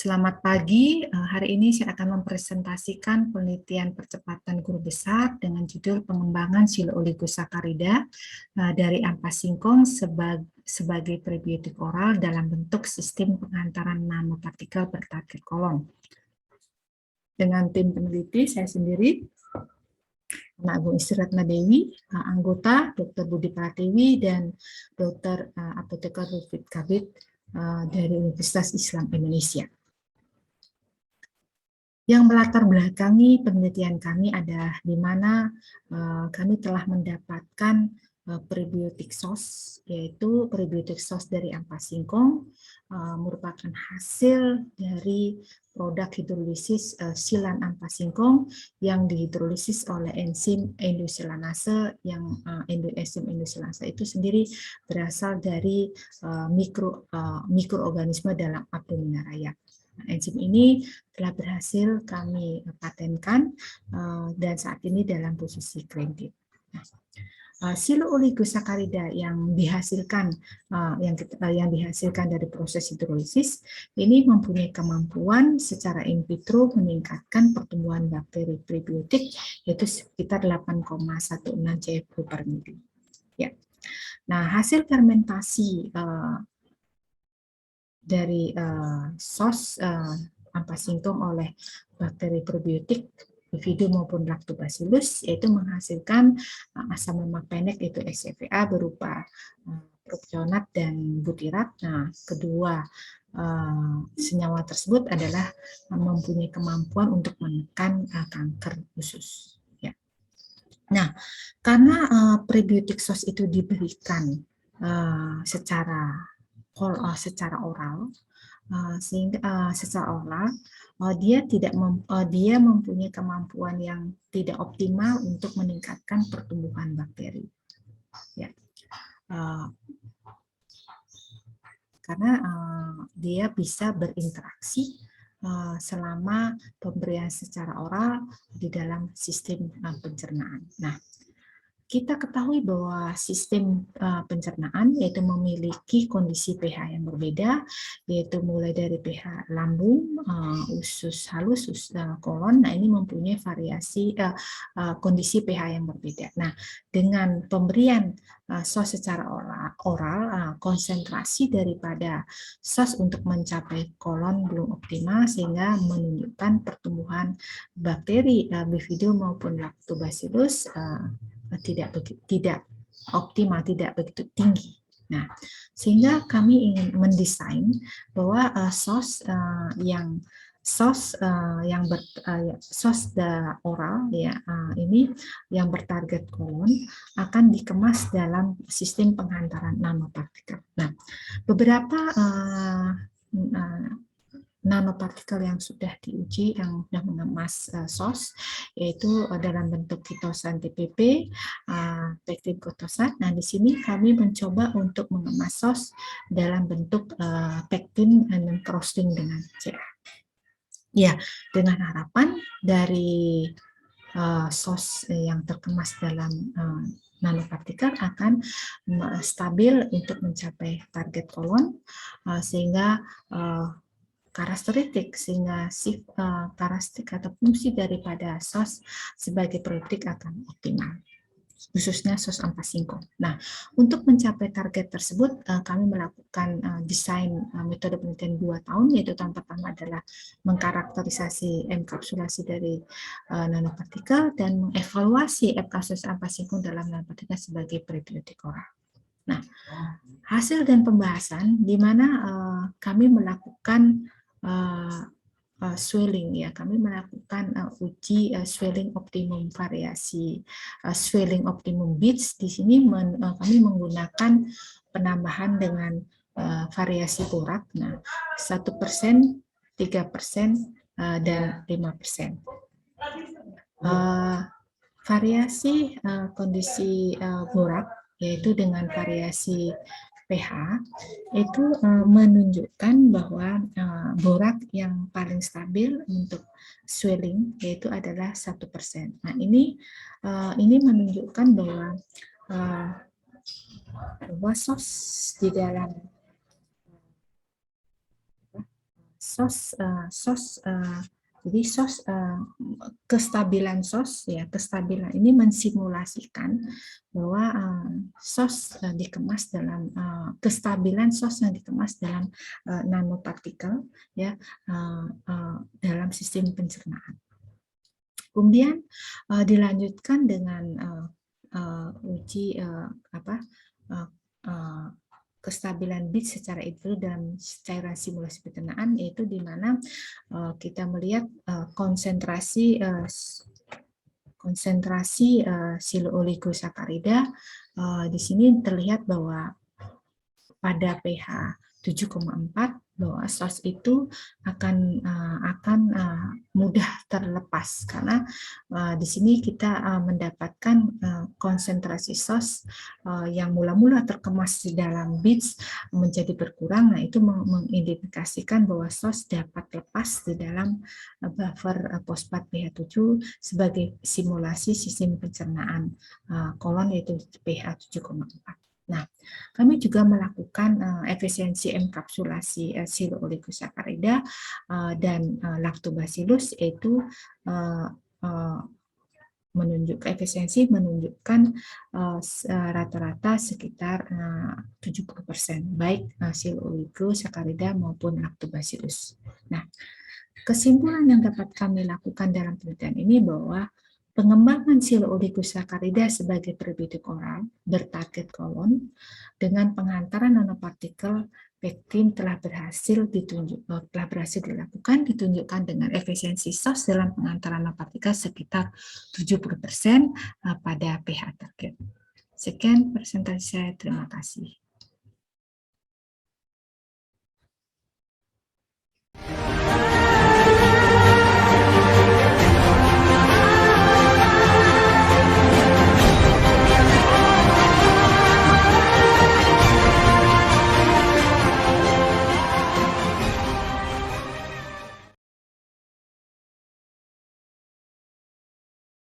Selamat pagi, hari ini saya akan mempresentasikan penelitian percepatan guru besar dengan judul pengembangan silooligosaccharidia dari ampas singkong sebagai prebiotik oral dalam bentuk sistem pengantaran nanopartikel bertarget kolon. Dengan tim peneliti saya sendiri, Agung Istiratna Dewi, anggota Dr. Budi Pratiwi dan Dr. Apoteker Rufit Kabid dari Universitas Islam Indonesia. Yang melatar belakangi penelitian kami adalah di mana kami telah mendapatkan prebiotik sos, yaitu prebiotik sos dari ampas singkong, merupakan hasil dari produk hidrolisis silan ampas singkong yang dihidrolisis oleh enzim endosilanase, yang enzim endosilanase itu sendiri berasal dari mikroorganisme dalam abdomina raya. Enzim ini telah berhasil kami patenkan dan saat ini dalam posisi granted. Silooligosaccharidia yang dihasilkan dari proses hidrolisis ini mempunyai kemampuan secara in vitro meningkatkan pertumbuhan bakteri prebiotik yaitu sekitar 8,16 CFU per mili. Ya. Nah, hasil fermentasi dari sos ampas singkong oleh bakteri probiotik Bifidum maupun Lactobacillus, yaitu menghasilkan asam lemak pendek yaitu SCFA berupa propionat dan butirat. Nah, kedua senyawa tersebut adalah mempunyai kemampuan untuk menekan kanker usus. Ya. Nah, karena prebiotik sos itu diberikan secara oral, sehingga secara oral dia mempunyai kemampuan yang tidak optimal untuk meningkatkan pertumbuhan bakteri. Ya. Karena dia bisa berinteraksi selama pemberian secara oral di dalam sistem pencernaan. Nah, kita ketahui bahwa sistem pencernaan yaitu memiliki kondisi pH yang berbeda, yaitu mulai dari pH lambung, usus halus, kolon. Nah, ini mempunyai variasi kondisi pH yang berbeda. Nah, dengan pemberian sos secara oral, konsentrasi daripada sos untuk mencapai kolon belum optimal sehingga menunjukkan pertumbuhan bakteri Bifidum maupun Lactobacillus tidak optimal, tidak begitu tinggi. Nah, sehingga kami ingin mendesain bahwa sos oral ya ini yang bertarget kolon akan dikemas dalam sistem penghantaran nanopartikel. Nah, beberapa nanopartikel yang sudah diuji yang sudah mengemas sos yaitu dalam bentuk kitosan TPP, pektin kotosan. Nah, di sini kami mencoba untuk mengemas sos dalam bentuk pektin dan crossing dengan CA. Ya, dengan harapan dari sos yang terkemas dalam nanopartikel akan stabil untuk mencapai target kolon sehingga karakteristik atau fungsi daripada sos sebagai probiotik akan optimal, khususnya sos ampas singkong. Nah, untuk mencapai target tersebut, kami melakukan desain metode penelitian 2 tahun, yaitu tahun pertama adalah mengkarakterisasi enkapsulasi dari nanopartikel dan mengevaluasi enkapsulasi ampas singkong dalam nanopartikel sebagai prebiotik oral. Nah, hasil dan pembahasan di mana kami melakukan swelling ya, kami melakukan uji swelling optimum variasi swelling optimum beats. Di sini kami menggunakan penambahan dengan variasi borak. Nah, 1%, 3%, dan 5%. Variasi kondisi borak yaitu dengan variasi pH itu menunjukkan bahwa borak yang paling stabil untuk swelling yaitu adalah 1%. Nah, ini menunjukkan bahwa sos di dalam Jadi kestabilan SOS ya, kestabilan ini mensimulasikan bahwa SOS dikemas dalam kestabilan SOS yang dikemas dalam nanopartikel ya, dalam sistem pencernaan. Kemudian dilanjutkan dengan uji kestabilan bit secara individu dalam cairan simulasi pencernaan, yaitu di mana kita melihat konsentrasi silooligosakarida. Di sini terlihat bahwa pada pH 7,4 bahwa SOS itu akan mudah terlepas, karena di sini kita mendapatkan konsentrasi SOS yang mula-mula terkemas di dalam bits menjadi berkurang. Nah, itu mengindikasikan bahwa SOS dapat lepas di dalam buffer fosfat pH 7 sebagai simulasi sistem pencernaan kolon, yaitu pH 7,4. Nah, kami juga melakukan efisiensi enkapsulasi silooligosakarida dan lactobacillus, yaitu menunjukkan rata-rata sekitar 70%, baik silooligosakarida maupun lactobacillus. Nah, kesimpulan yang dapat kami lakukan dalam penelitian ini bahwa pengembangan silooligosakarida sebagai probiotik oral bertarget kolon dengan pengantaran nanopartikel pektin telah berhasil dilakukan, ditunjukkan dengan efisiensi SOS dalam pengantaran nanopartikel sekitar 70% pada pH target. Sekian presentasi saya, terima kasih.